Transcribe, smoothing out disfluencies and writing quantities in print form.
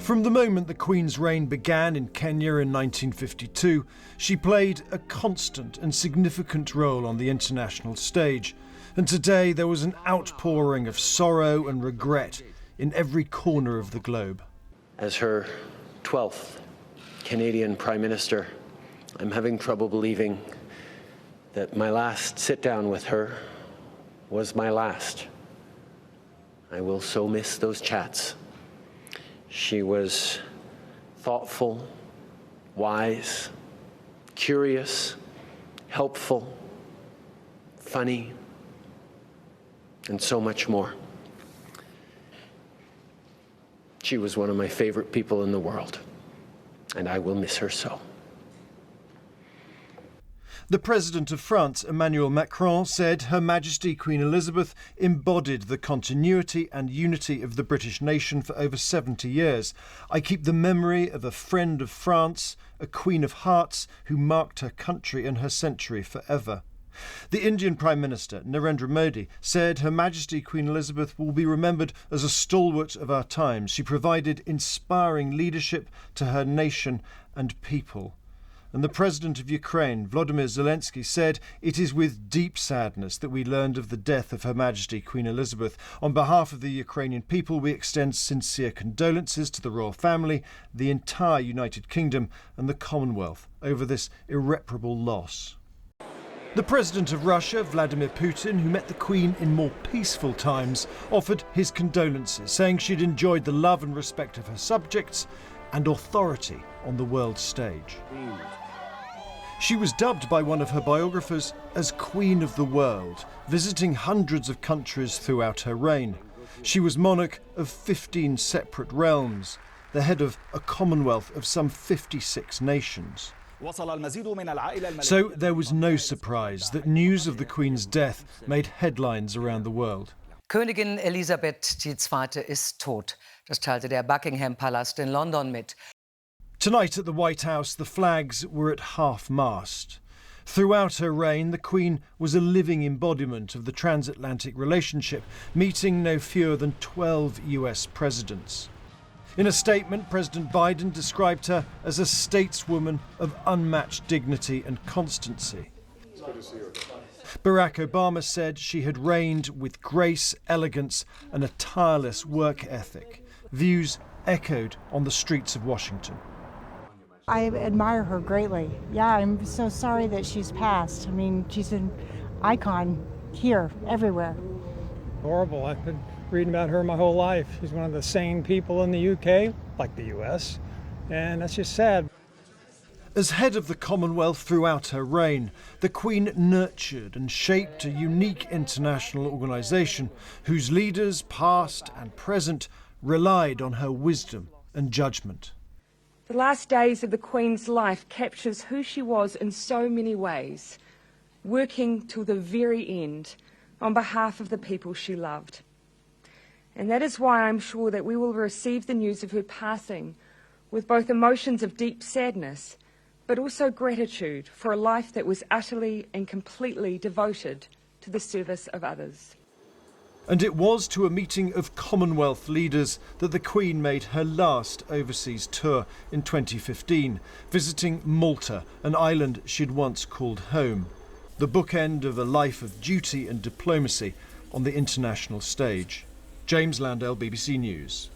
From the moment the Queen's reign began in Kenya in 1952, she played a constant and significant role on the international stage. And today there was an outpouring of sorrow and regret in every corner of the globe. As her 12th Canadian Prime Minister, I'm having trouble believing that my last sit-down with her was my last. I will so miss those chats. She was thoughtful, wise, curious, helpful, funny, and so much more. She was one of my favorite people in the world, and I will miss her so. The President of France, Emmanuel Macron, said Her Majesty Queen Elizabeth embodied the continuity and unity of the British nation for over 70 years. I keep the memory of a friend of France, a Queen of Hearts, who marked her country and her century forever. The Indian Prime Minister, Narendra Modi, said Her Majesty Queen Elizabeth will be remembered as a stalwart of our times. She provided inspiring leadership to her nation and people. And the President of Ukraine, Volodymyr Zelensky, said it is with deep sadness that we learned of the death of Her Majesty Queen Elizabeth. On behalf of the Ukrainian people, we extend sincere condolences to the royal family, the entire United Kingdom and the Commonwealth over this irreparable loss. The President of Russia, Vladimir Putin, who met the Queen in more peaceful times, offered his condolences, saying she'd enjoyed the love and respect of her subjects and authority on the world stage. She was dubbed by one of her biographers as Queen of the World, visiting hundreds of countries throughout her reign. She was monarch of 15 separate realms, the head of a commonwealth of some 56 nations. So there was no surprise that news of the Queen's death made headlines around the world. Königin Elisabeth II. Ist tot. Das teilte der Buckingham-Palast in London mit. Tonight at the White House, the flags were at half-mast. Throughout her reign, the Queen was a living embodiment of the transatlantic relationship, meeting no fewer than 12 US presidents. In a statement, President Biden described her as a stateswoman of unmatched dignity and constancy. Barack Obama said she had reigned with grace, elegance, and a tireless work ethic, views echoed on the streets of Washington. I admire her greatly. Yeah, I'm so sorry that she's passed. I mean, she's an icon here, everywhere. Horrible. I've been reading about her my whole life. She's one of the sane people in the UK, like the US, and that's just sad. As head of the Commonwealth throughout her reign, the Queen nurtured and shaped a unique international organisation whose leaders, past and present, relied on her wisdom and judgment. The last days of the Queen's life captures who she was in so many ways, working till the very end on behalf of the people she loved. And that is why I'm sure that we will receive the news of her passing with both emotions of deep sadness, but also gratitude for a life that was utterly and completely devoted to the service of others. And it was to a meeting of Commonwealth leaders that the Queen made her last overseas tour in 2015, visiting Malta, an island she'd once called home, the bookend of a life of duty and diplomacy on the international stage. James Landell, BBC News.